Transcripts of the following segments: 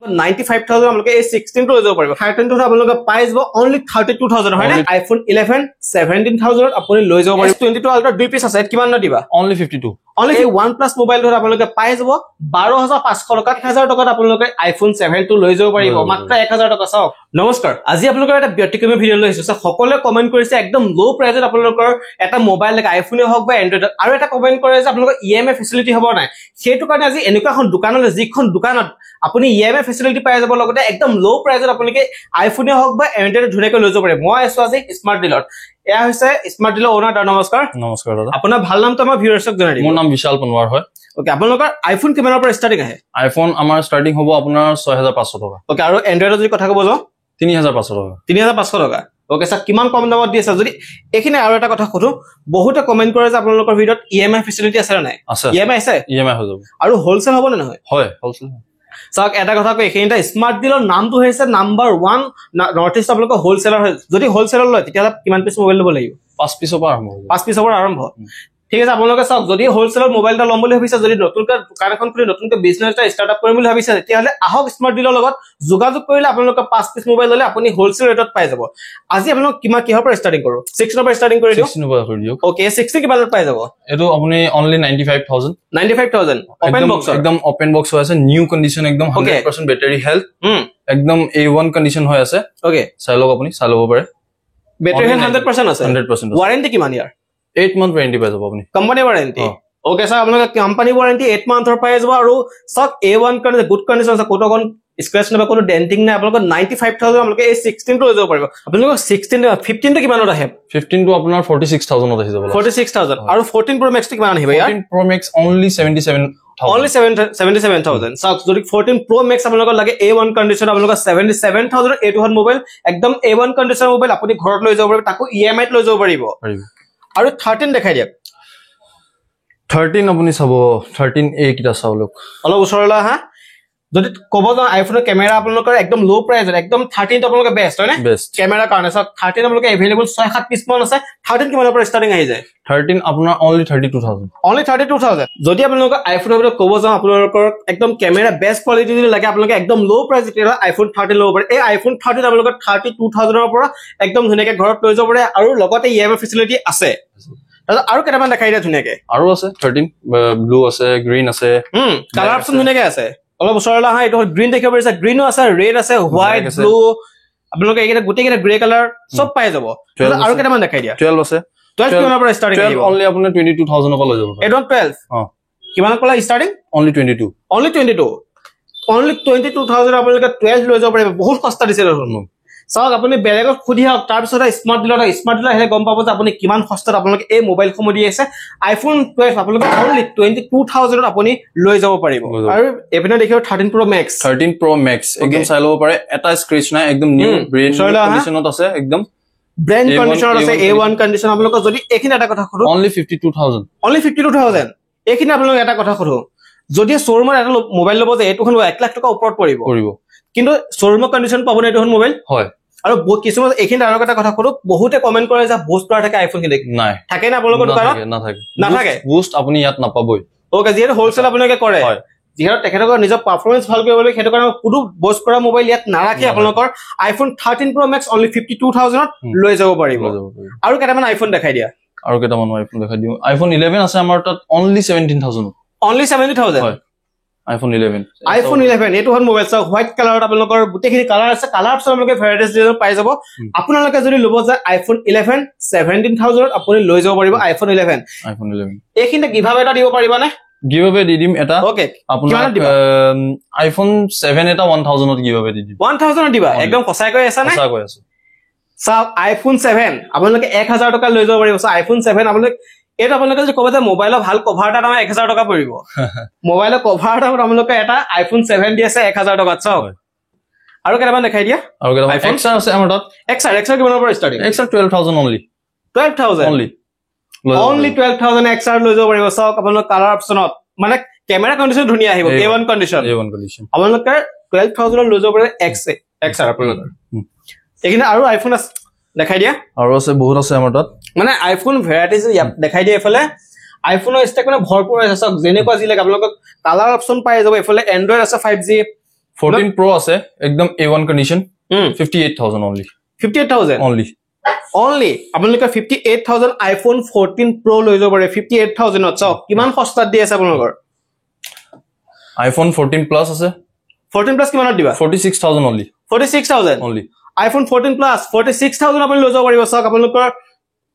95,000 আপোনালোকে এই 16 টো লৈ যাব পাৰিব 13 টো আপোনালোকে পাই যাব only 32,000 হয় না iPhone 11 17,000 আপুনি লৈ যাব পাৰিব 22 Ultra দুই পিস আছে কিমান না দিবা only 52 only এই OnePlus মোবাইল ধৰ আপোনালোকে পাই যাব 12,500 টকা 1000 টকাত আপোনালোকে iPhone 7 টো লৈ যাব পাৰিব মাত্ৰ 1000 টকা চাওক নমস্কাৰ আজি আপোনালোকৰ এটা ব্যক্তিগত ভিডিও লৈ আহিছো সকলোৱে কমেন্ট কৰিছে একদম লো প্ৰাইজত আপোনালোকৰ এটা মোবাইল লাগে আইফোনে হওক বা এন্ড্ৰইড আৰু এটা কমেন্ট কৰে যে আপোনালোকৰ EMI ফেসিলিটি হ'ব নাই সেইটো কাৰণে আজি এনেকুৱা এখন দোকানলৈ যিখন দোকানত আপুনি EMI ফেসিলিটি পাই যাব লগতে একদম লো প্ৰাইজত আপোনালোকে আইফোনে হওক বা এন্ড্ৰইড ধুনীয়াকৈ লৈ যাব পাৰে মই আছো আজি স্মাৰ্ট ডিলৰ এয়া হৈছে স্মাৰ্ট ডিলৰ ওনাৰ নমস্কাৰ নমস্কাৰ দাদা আপোনাৰ ভাল নামটো আমাৰ ভিউয়াৰ্ছক জনাই দিব মোৰ নাম বিশাল পনৱাৰ হয় ওকে আপোনালোকৰ আইফোন কিমানৰ পৰা ষ্টাৰ্টিং আহে আইফোন আমাৰ ষ্টাৰ্টিং হ'ব আপোনাৰ 6500 টকা ওকে আৰু এন্ড্ৰইডৰ যদি কথা ক'ব যাও 3500 টকা 3500 টকা ওকে স্যার কিমান কম দামত দি আছে যদি এখিনি আৰু এটা কথা কৰো বহুতে কমেন্ট কৰে যে আপোনালোকৰ ভিডিওত EMI ফেসিলিটি আছে নাই EMI আছে EMI হৈ যাব আৰু হোলসেল হ'ব নে নহয় হয় হোলসেল চাওক এটা কথা কই এখিনিটা স্মাৰ্ট ডিলৰ নামটো হৈছে নাম্বাৰ 1 নৰ্থ ইষ্ট আপোনালোকৰ হোলসেলাৰ হয় যদি হোলসেলাৰ লয় তেতিয়া কিমান পিস মোবাইল ল'ব লাগিব 5 পিসৰ পৰা আৰম্ভ হ'ব 5 পিসৰ পৰা আৰম্ভ ঠিক আছে আপোনালোকে চাওক যদি হোলসেলাৰ মোবাইলটা ল'ম বুলি ভাবিছে যদি নতুনকৈ দোকান এখন খুলি নতুনকৈ বিজনেছ এটা ষ্টাৰ্টআপ কৰিম বুলি ভাবিছে তেতিয়াহ'লে আহক স্মাৰ্ট ডিলৰ লগত যোগাযোগ কৰিলে আপোনালোকে 5 পিস মোবাইল ল'লে আপুনি হোলসেল ৰেটত পাই যাব আজি আপোনালোক কিহৰ পৰা ষ্টাৰ্টিং কৰো 16 পৰা ষ্টাৰ্টিং কৰি দিও 16 পৰা কৰি দিও ওকে 60 কিমানত পাই যাব এটো আপুনি অনলি 95,000 ওপেন বক্স একদম ওপেন বক্স হৈ আছে নিউ কন্ডিশন একদম 100% বেটাৰি হেলথ একদম A1 কন্ডিশন হৈ আছে ওকে চাই লওক আপুনি চাই ল'ব পাৰে বেটাৰি হেলথ 100% আছে 100% ওয়াৰেন্টি কিমান ইয়াৰ 8 month warranty পাই যাব আপুনি কোম্পানী ওয়াৰেন্টি ওকে স্যাৰ আপোনালোকে কোম্পানী ওয়াৰেন্টি 8 মান্থৰ পাই যাব আৰু সক A1 কাৰণে গুড কন্ডিশন আছে কোটোকন স্ক্ৰ্যাচ নাই কোনো ডেন্টিং নাই আপোনালোকৰ 95,000 আপোনালোকে এই 16 টো লৈ যাব পাৰিব আপোনালোকৰ 16 15 টো কিমানত আহে 15 টো আপোনাৰ 46,000 ত আহি যাব 46,000 আৰু 14 Pro Max টো কিমান আহিব ইয়াৰ 14 Pro Max only 77,000 only 77,000 সক যদি 14 Pro Max আপোনালোকৰ লাগে A1 কন্ডিশন আপোনালোকৰ 77,000 এইটো হল মোবাইল একদম A1 কন্ডিশন মোবাইল আপুনি ঘৰত লৈ যাব পাৰিব তাকো EMI ত লৈ যাব পাৰিব আৰু 13 দেখাই দিয়ক 13 আপুনি চাব 13A কিটা চাও লোক অলপ ওচৰলৈ হা যদি ক'ব যাও আইফোনৰ কেমেৰা আপোনালোকৰ একদম লো প্ৰাইজত একদম 13 টো আপোনালোকৰ বেষ্ট হয় না কেমেৰা কাৰণে সব 13 আপোনালোকৰ এভেইলেবল 6-7 পিস মান আছে 13 কিমানৰ পৰা ষ্টাৰ্টিং আহি যায় 13 আপোনাৰ only 32,000 যদি আপোনালোকৰ আইফোনৰ ভিতৰত ক'ব যাও আপোনালোকৰ একদম কেমেৰা বেষ্ট কোৱালিটি যদি লাগে আপোনালোকে একদম লো প্ৰাইজত আইফোন 13 ল'ব পাৰে এই আইফোন 13 আপোনালোকৰ 32,000 ৰ পৰা একদম ধুনীয়াকৈ ঘৰত লৈ যাব পাৰে আৰু লগতে EMI ফেসিলিটি আছে আৰু কেটামান দেখাই দিয়া ধুনীয়াকৈ আৰু আছে 13 ব্লু আছে গ্ৰীন আছে কালাৰ অপচন ধুনীয়াকৈ আছে অলপ ওচৰলৈ হা এইটো গ্ৰীন দেখিব পাৰিছে গ্ৰীনো আছে ৰেড আছে হোৱাইট ব্লু আপোনালোকে এইকেইটা গোটেইকেইটা গ্ৰে কালাৰ সব পাই যাব আৰু কেটামান দেখাই দিয়া 12 আছে 12 কিমানৰ পৰা ষ্টাৰ্টিং আহিব only আপোনাৰ 22,000 পৰা লৈ যাব এডন 12 কিমানৰ পৰা ষ্টাৰ্টিং only 22 only 22,000 আপোনালোকে 12 লৈ যাব পাৰিব বহুত সস্তা দিছে দেখোন চাওক আপুনি বেলেগক খুদি হওক তাৰ পিছত স্মাৰ্ট ডিলৰ আহিলে গম পাব যে আপুনি কিমান সস্তাত আপোনালোকে এই মোবাইল সমূহ দি আছে আইফোন 12 আপোনালোকে only 22,000 ত আপুনি লৈ যাব পাৰিব আৰু এপিনে দেখিব 13 Pro Max একদম চাই ল'ব পাৰে এটা স্ক্ৰেচ নাই একদম নিউ ব্ৰেণ্ড কন্ডিশনত আছে একদম ব্ৰেণ্ড কন্ডিশনত আছে A1 কন্ডিশন আপোনালোকে যদি এখিনি এটা কথা কৰো only 52,000 এখিনি আপোনালোকে এটা কথা কৰো যদি শ্বৰুমত এটা মোবাইল ল'ব যে এইটোখন 1 লাখ টকা ওপৰত পৰিব কিন্তু শ্বৰুমৰ কন্ডিশন পাব না এইটোখন মোবাইল হয় আৰু কিছুমান এখিনি আৰু এটা কথা কৰো বহুতে কমেন্ট কৰে যে বুষ্ট কৰা থাকে আইফোন খিনি নাই থাকে না আপোনালোকৰ দোকানত নাথাকে বুষ্ট আপুনি ইয়াত নাপাবই ওকে যিহেতু হোলসেল আপোনালোকে কৰে যিহেতু তেখেতৰ নিজৰ পাৰফৰমেন্স ভাল কৰিবলৈ সেইটো কাৰণে কোনো বুষ্ট কৰা মোবাইল ইয়াত নাৰাখি আপোনালোকৰ আইফোন 13 Pro Max only 52,000 ত লৈ যাব পাৰিব আৰু কেটামান আইফোন দেখাই দিয়া আৰু কেটামান আইফোন দেখাই দিও আইফোন 11 আছে আমাৰ তাত only 17,000 হয় iPhone 11 এইটো হল মোবাইল চাওক হোৱাইট কালাৰত আপোনালোকৰ গোটেইখিনি কালাৰ আছে কালাৰ অপচন আপোনালোকে ভেৰাইটিজ ডিজাইন পাই যাব আপোনালোকে যদি ল'ব যায় iPhone 11 17,000 আপুনি লৈ যাব পাৰিব iPhone 11 এইখিনি গিভআৱে এটা দিব পাৰিবা নে গিভআৱে দি দিম এটা ওকে আপোনাৰ iPhone 7 এটা 1,000 ত গিভআৱে দি দিম 1,000 দিবা একদম সঁচাই কৈ আছে নে সঁচা কৈ আছে চাওক iPhone 7 আপোনালোকে 1,000 টকা লৈ যাব পাৰিব iPhone 7 আপোনালোকে এটা আপোনালোকে যদি ক'ব যে মোবাইলৰ ভাল কভাৰ এটা আমাৰ 1,000 টকা পৰিব মোবাইলৰ কভাৰ এটা আপোনালোকে এটা iPhone 7 দি আছে 1,000 টকাত চাওক আৰু কেটামান দেখাই দিয়া আৰু কেটামান XR আছে আমাৰ তাত XR কিমানৰ পৰা ষ্টাৰ্টিং XR 12,000 only 12,000 XR লৈ যাব পাৰিব চাওক আপোনালোকৰ কালাৰ অপচনত মানে কেমেৰা কন্ডিশন ধুনীয়া আহিব A1 কন্ডিশন আপোনালোকে 12,000 লৈ যাব পাৰিব XR আপোনালোকৰ এখিনি আৰু আইফোন আছে দেখাই দিয়া আৰু আছে বহুত আছে আমাৰ তাত মানে আইফোন ভেৰাইটিজ দেখাই দিয়া এফালে আইফোনৰ ষ্টেক মানে ভৰপুৰ আছে সব যেনেকুৱা যি লাগে আপোনালোকক কালাৰ অপচন পাই যাব এফালে এন্ড্ৰইড আছে 5G 14 Pro আছে একদম A1 কন্ডিশন 58000 only 58000 only আপোনালোকে 58000 আইফোন 14 Pro লৈ যাব পাৰে 58000 ত চাওক কিমান সস্তাত দি আছে আপোনালোকৰ iPhone 14 Plus আছে 14 Plus কিমানত দিবা 46000 only 46000 only iPhone 14 Plus 46000 আপুনি লৈ যাব পাৰিব চাওক আপোনালোকৰ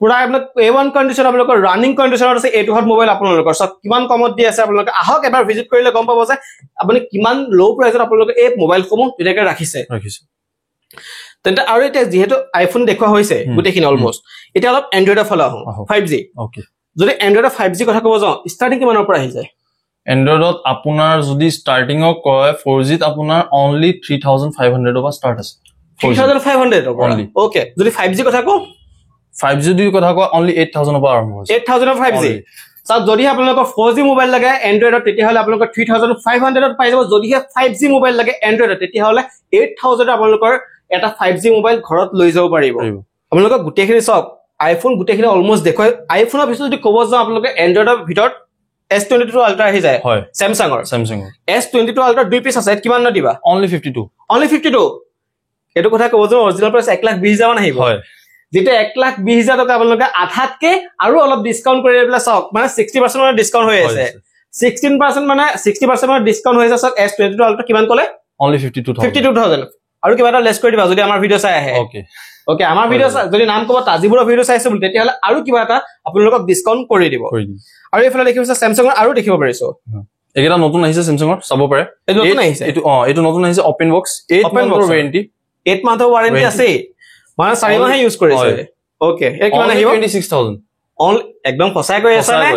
পুৰা আপোনাক A1 কন্ডিশন আপোনালোকৰ ৰানিং কন্ডিশনত আছে এইটো হট মোবাইল আপোনালোকৰ চাওক কিমান কমত দি আছে আপোনালোকে আহক এবাৰ ভিজিট কৰিলে গম পাব যে আপুনি কিমান লো প্ৰাইচত আপোনালোকে এই মোবাইল সমূহ এটাকে ৰাখিছে তেন্তে আৰু এটা যেহেতু আইফোন দেখুৱা হৈছে গুটেখিনি অলমোস্ট এটা অলপ এন্ড্ৰইডৰ ফলা হ 5G ওকে যদি এন্ড্ৰইডৰ 5G কথা ক'ব যাও ষ্টাৰ্টিং কিমানৰ পৰা আহি যায় এন্ড্ৰইডত আপোনাৰ যদি ষ্টাৰ্টিং কয় 4G ত আপোনাৰ only 3500 পৰা ষ্টাৰ্ট আছে 3500 only ওকে যদি 5G কথা কও 5G যদি কথা কয় only 8000 পৰা আৰম্ভ হৈছে 8000 5G সব যদি আপোনালোকৰ 4G মোবাইল লাগে এন্ড্ৰইডত তেতিয়া হলে আপোনালোকৰ 3500 ত পাই যাব যদি 5G মোবাইল লাগে এন্ড্ৰইডত তেতিয়া হলে 8000 আপোনালোকৰ এটা 5G মোবাইল ঘৰত লৈ যাব পাৰিব আপোনালোকৰ গুটেখিনি সব আইফোন গুটেখিনি অলমোস্ট দেখো আইফোনৰ পিছত যদি ক'ব যাও আপোনালোকে এন্ড্ৰইডৰ ভিতৰত S22 Ultra আহি যায় Samsung S22 Ultra দুই পিস আছে কিমান ন দিবা only 52 এটো কথা ক'ব যাও অৰিজিনাল প্ৰাইস 1,20,000 মান আহিব যেটা 1,20,000 টকা আপোনালোকে আধাতকে আৰু অলপ ডিসকাউন্ট কৰি পেলা চাওক মানে 60% মান ডিসকাউন্ট হৈ আছে 16% মানে 60% মান ডিসকাউন্ট হৈ আছে চাওক S22 Ultra কিমান ক'লে only 52000 আৰু কিবা এটা লেস কৰি দিবা যদি আমাৰ ভিডিও চাই আহে ওকে আমাৰ ভিডিও যদি নাম ক'ব তাজিবুৰ ভিডিও চাইছে বুলি তেতিয়া হলে আৰু কিবা এটা আপোনালোকক ডিসকাউন্ট কৰি দিব আৰু এফালে দেখিছে Samsung আৰু দেখিব পাৰিছো একেটা নতুন আহিছে Samsung চাব পাৰে এই নতুন আহিছে এটো নতুন আহিছে ওপেন বক্স 8 মান্থৰ ওয়াৰেন্টি 8 মান্থৰ ওয়াৰেন্টি আছে মানে 4 মাহে ইউজ কৰিছে ওকে এই কিমান আহিব 26000 অনলি একদম ফসাই কৈ আছে না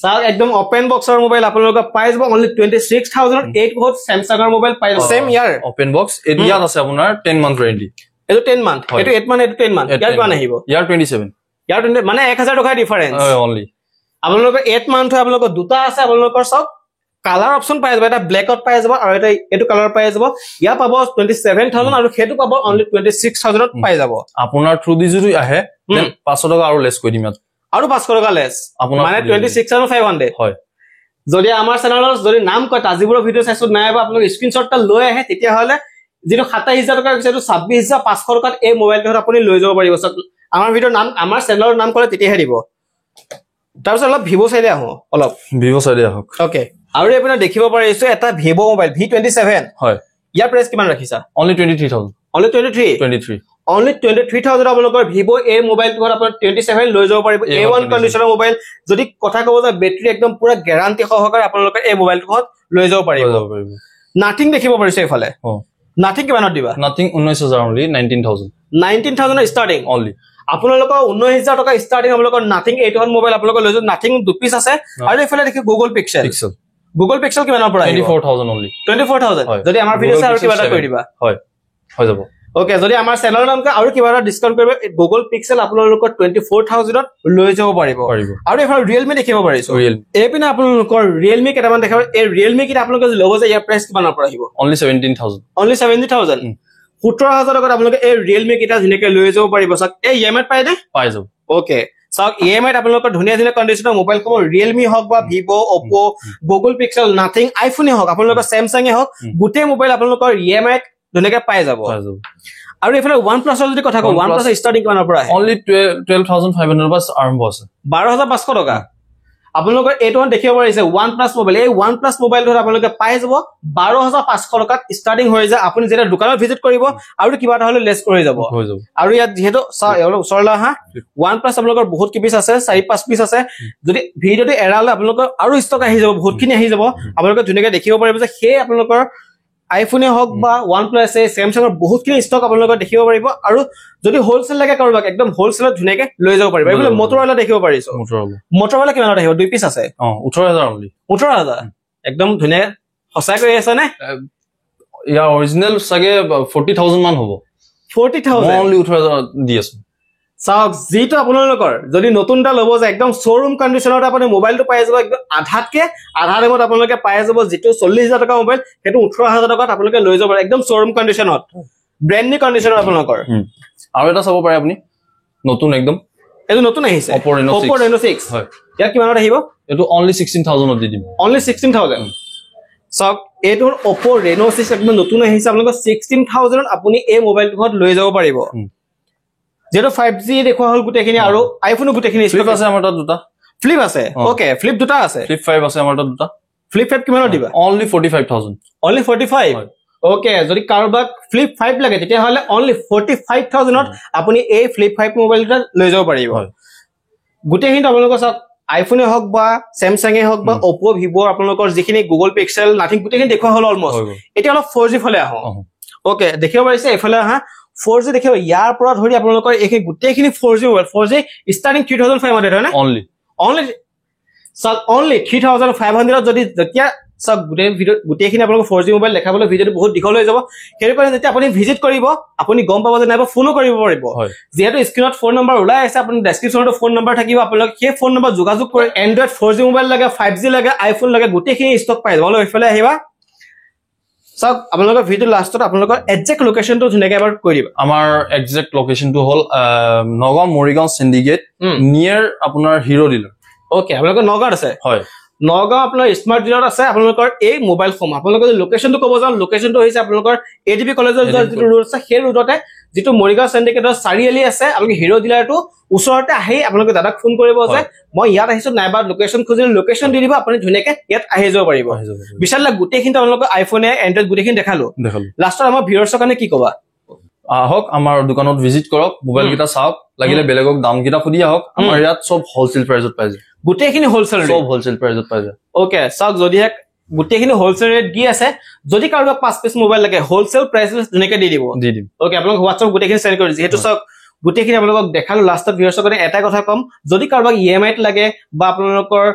সাউ একদম ওপেন বক্সৰ মোবাইল আপোনালোকক পাই যাব অনলি 26000 8 ভোট Samsung মোবাইল পাই যাব সেম ইয়াৰ ওপেন বক্স ইয়াত আছে আপোনাৰ 10 মান্থ ওয়াৰেন্টি এটো 10 মান্থ এটো 8 মান্থ এটো 10 মান্থ ইয়াৰ কিমান আহিব ইয়াৰ 27 ইয়াৰ মানে 1000 টকা ডিফাৰেন্স অনলি আপোনালোকৰ 8 মান্থ আপোনালোকৰ দুটা আছে আপোনালোকৰ সব কালাৰ অপচন পাই যাব এটা ব্ল্যাকত পাই যাব আৰু এটা এটো কালাৰ পাই যাব ইয়া পাব 27000 আৰু হেতু পাব অনলি 26000 ত পাই যাব আপোনাৰ থ্ৰু দি যদি আহে 500 টকা আৰু লেস কৰি দিম আৰু 500 টকা লেস মানে 26500 হয় যদি আমাৰ চেনেলৰ যদি নাম কয় তাজিবুৰ ভিডিও চাইছো নাইবা আপোনালোক স্ক্ৰিনশ্বটটা লৈ আহে তেতিয়া হলে যেটো 27000 টকা আছে 26500 টকাত এই মোবাইলটো আপুনি লৈ যাব পাৰিব আমাৰ ভিডিওৰ নাম আমাৰ চেনেলৰ নাম ক'লে তেতিয়া দিব তাৰপিছত অলপ ভিভো চাইডে আহো অলপ ভিভো চাইডে আহক ওকে আৰু আপুনি দেখিব পাৰিছো এটা ভিভো মোবাইল V27 হয় ইয়াৰ প্ৰাইস কিমান ৰাখিছা only 23000 only 23 only 23000 আপোনালোকৰ ভিভো এই মোবাইলটো আপোনাৰ 27 লৈ যাব পাৰিব A1 কন্ডিশনৰ মোবাইল যদি কথা ক'ব যে বেটাৰী একদম পুৰা গ্যাৰান্টি সহকাৰে আপোনালোকে এই মোবাইলটো লৈ যাব পাৰিব নাথিং দেখিব পাৰিছে এফালে নাথিং কিমানত দিবা নাথিং 19000 only 19000 ষ্টাৰ্টিং only আপোনালোকৰ 19000 টকা ষ্টাৰ্টিং আপোনালোকৰ নাথিং 8 মোবাইল আপোনালোকৰ লৈ যাব নাথিং দু পিস আছে আৰু এফালে দেখি গুগল পিক্সেল কিমানৰ পৰা 24000 only 24000 যদি আমাৰ ভিডিও চাই আৰু কিবা এটা কৰি দিবা হয় হৈ যাব ওকে যদি আমাৰ চেনেলৰ নামকে আৰু কিবা এটা ডিসকাউন্ট কৰিব গুগল পিক্সেল আপোনালোকৰ 24000 ত লৈ যাব পাৰিব আৰু এফালে Realme দেখিব পাৰিছো এপিনে আপোনালোকৰ Realme কেটামান দেখাব এই Realme কিটা আপোনালোকে ল'ব যে ইয়াৰ প্ৰাইস কিমানৰ পৰা আহিব only 17000 only 70000 17000 টকাত আপোনালোকে এই Realme কিটা ধুনিয়াকৈ লৈ যাব পাৰিব সক এই EMI পাই দে পাই যাব ওকে সক EMI আপোনালোকৰ ধুনিয়া কন্ডিশনৰ মোবাইল কম Realme হক বা Vivo Oppo Google Pixel Nothing iPhone হক আপোনালোকৰ Samsung হক গুটে মোবাইল আপোনালোকৰ EMI ধুনিয়াকৈ পাই যাব আৰু এফালে OnePlus যদি কথা কও OnePlus ষ্টাৰ্টিং কিমানৰ পৰা আহে only 12500 পৰা আৰম্ভ আছে 12500 টকা আপোনালোকৰ এইটো দেখিব পাৰিছে OnePlus মোবাইল এই OnePlus মোবাইলটো আপোনালোকে পাই যাব 12500 টকাত ষ্টাৰ্টিং হৈ যায় আপুনি যেটা দোকানত ভিজিট কৰিব আৰু কিবা এটা হলে লেস কৰি যাব আৰু ইয়াত যেহেতু সৰলা হা OnePlus আপোনালোকৰ বহুত কি পিস আছে 4-5 পিস আছে যদি ভিডিওটো এৰালে আপোনালোকৰ আৰু ষ্টক আহি যাব বহুতখিনি আহি যাব আপোনালোকে ধুনিয়াকৈ দেখিব পাৰিব যে হে আপোনালোকৰ আইফোনে হক বা OnePlus Samsung বহুতখিনি ষ্টক আপোনালোকে দেখিব পাৰিব আৰু যদি হোলসেল লাগে কৰবাক একদম হোলসেলত ধুনিয়াকৈ লৈ যাব পাৰিব এইফালে Motorola দেখিব পাৰিছো Motorola কিমানত আহিব দুই পিস আছে 18000 only 18000 একদম ধুনিয়া হসাই কৈ আছে নে ইয়া অৰিজিনাল সাগে 40000 মান হ'ব 40000 only 18000 দি আছে সাওক জিটো আপোনালোকৰ যদি নতুনটা ল'ব যে একদম শোৰুম কন্ডিশনত আপুনি মোবাইলটো পাই যাব একদম আধাতকে আধা দামত আপোনালোকে পাই যাব জিটো 40000 টকা মোবাইল হেতু 18000 টকাত আপোনালোকে লৈ যাব একদম শোৰুম কন্ডিশনত ব্ৰ্যান্ড নিউ কন্ডিশনত আপোনালোকৰ আৰু এটা চাব পাৰে আপুনি নতুন একদম এটো নতুন আহিছে Oppo Reno 6 হয় ইয়াৰ কিমানত আহিব এটো only 16000 ত দি দিম only 16000 চাওক এইটো Oppo Reno 6 একদম নতুন আহিছে আপোনালোকৰ 16000 আপুনি এই মোবাইলটো ঘৰত লৈ যাব পাৰিব যেটো 5G দেখুৱা হল গুটেখিনি আৰু আইফোনো গুটেখিনি ফ্লিপ আছে আমাৰ তাত দুটা ফ্লিপ আছে ওকে ফ্লিপ দুটা আছে ফ্লিপ 5 আছে আমাৰ তাত দুটা ফ্লিপ 5 কিমানত দিবা only 45000 only 45 ওকে যদি কাৰোবাক ফ্লিপ 5 লাগে তেতিয়া হলে only 45000 ত আপুনি এই ফ্লিপ 5 মোবাইলটা লৈ যাব পাৰিব গুটেখিনি আপোনালোকৰ চাওক আইফোনে হওক বা স্যামসাঙে হওক বা Oppo Vivo আপোনালোকৰ যিখিনি Google Pixel নাথিং গুটেখিনি দেখুৱা হল অলমোস্ট এতিয়া অলপ 4G ফলে আহো ওকে দেখিব পাৰিছে এফালে আহা 4G দেখিব ইয়াৰ পৰা ধৰি আপোনালোকৰ এই গুটেখিনি 4G মোবাইল 4G starting 3500 হয় না only সব only 3500 যদি যেতিয়া সব গুটেখিনি আপোনালোকৰ 4G মোবাইল দেখাবলৈ ভিডিওটো বহুত দীঘল হৈ যাব সেই কাৰণে যেতিয়া আপুনি ভিজিট কৰিব আপুনি গম পাব যে নাইবা ফোনো কৰিব পাৰিব যেহেতু স্ক্ৰিনত ফোন নম্বৰ ওলাই আছে আপুনি ডেসক্ৰিপচনত ফোন নম্বৰ থাকিব আপোনালোকে সেই ফোন নম্বৰ যোগাযোগ কৰি এন্ড্ৰইড 4G মোবাইল লাগে 5G লাগে আইফোন লাগে গুটেখিনি ষ্টক পাই যাব এইফালে আহিবা সব আপোনালোকৰ ভিডিও লাষ্টত আপোনালোকৰ এক্সাক্ট লোকেশনটো ধুনীয়াকৈ এবাৰ কৈ দিবা আমাৰ এক্সাক্ট লোকেশনটো হল নগাঁও মৰিগাঁও সিন্ডিকেট নিয়াৰ আপোনাৰ হিৰো ডিলাৰ ওকে আপোনালোকৰ নগাঁৱত আছে হয় নগাঁও আপোনাৰ স্মাৰ্ট ডিলাৰ আছে আপোনালোকৰ এই মোবাইল ফোন আপোনালোকৰ লোকেশনটো ক'ব যাও লোকেশনটো হৈছে আপোনালোকৰ ADP কলেজৰ যিটো ৰোড আছে সেই ৰোডতে যিটো মৰিগাঁও সিন্ডিকেটৰ চাৰিআলি আছে আপোনালোকে হিৰো ডিলাৰটো ওচৰতে আহি আপোনালোকে দাদাক ফোন কৰিব যে মই ইয়াত আহিছো নাইবা লোকেশন খুজিলে লোকেশন দি দিব আপুনি ধুনীয়াকৈ ইয়াত আহি যাব পাৰিব বিশাললা গুটেখিনি আপোনালোকৰ আইফোনে এন্ড্ৰইড গুটেখিনি দেখালো লাষ্টত আমাৰ ভিউয়াৰ্ছৰ কাৰণে কি কবা আহক আমাৰ দোকানত ভিজিট কৰক মোবাইল কিটা চাওক লাগিলে বেলেগক দাম কিটা খুদি আহক আমাৰ ইয়াত সব হোলসেল প্ৰাইজত পাই যায় গুটেখিনি হোলসেল সব হোলসেল প্ৰাইজত পাই যায় ওকে চাওক যদি গুটেখিনি হোলসেল ৰেট দি আছে যদি কাৰোবাক 5 পিস মোবাইল লাগে হোলসেল প্ৰাইসত ধুনীয়াকৈ দি দিব ওকে আপোনালোক হোৱাটছআপ গুটেখিনি সেন্ড কৰি যিহেতু চাওক গুটেখিনি আপোনালোকক দেখালো লাষ্টত ভিউয়াৰ্ছৰ কাৰণে এটা কথা কম যদি কাৰোবাক EMI লাগে বা আপোনালোকৰ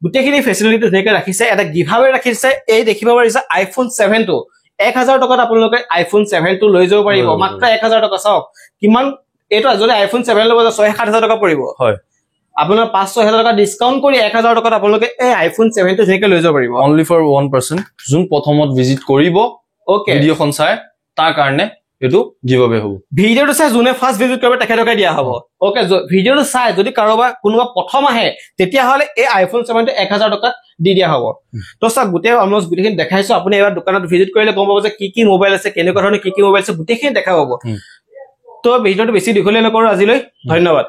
গুটেখিনি ফেসিলিটি ধুনীয়াকৈ ৰাখিছে এটা গিভআৱে ৰাখিছে এই দেখিব পাৰিছে আইফোন 7 টো 1000 টকাত আপোনালোকে আইফোন 7 টো লৈ যাব পাৰিব মাত্ৰ 1000 টকা চাওক কিমান এটা যদি আইফোন 7 ল'ব 6-7000 টকা পৰিব হয় আপোনাৰ 5-6000 টকা ডিসকাউন্ট কৰি 1000 টকাত আপোনালোকে এই আইফোন 7 টো ধুনীয়াকৈ লৈ যাব পাৰিব only for one person যোন প্ৰথমত ভিজিট কৰিব ওকে ভিডিওখন চাই তাৰ কাৰণে এটো গিভআৱে হ'ব ভিডিওটো চাই যোনে ফাৰ্স্ট ভিজিট কৰিব তেখেতকে দিয়া হ'ব ওকে ভিডিওটো চাই যদি কাৰোবাৰ কোনোবা প্ৰথম আহে তেতিয়া হলে এই আইফোন 7 টো 1000 টকাত দি দিয়া হ'ব তো সব গুটে অলমোস্ট গুটেখিনি দেখাইছো আপুনি এবাৰ দোকানত ভিজিট কৰিলে গম পাব যে কি মোবাইল আছে কেনেকুৱা ধৰণৰ কি মোবাইল আছে গুটেখিনি দেখা হ'ব তো ভিডিওটো বেছি দীঘলীয়া নকৰো আজিলৈ ধন্যবাদ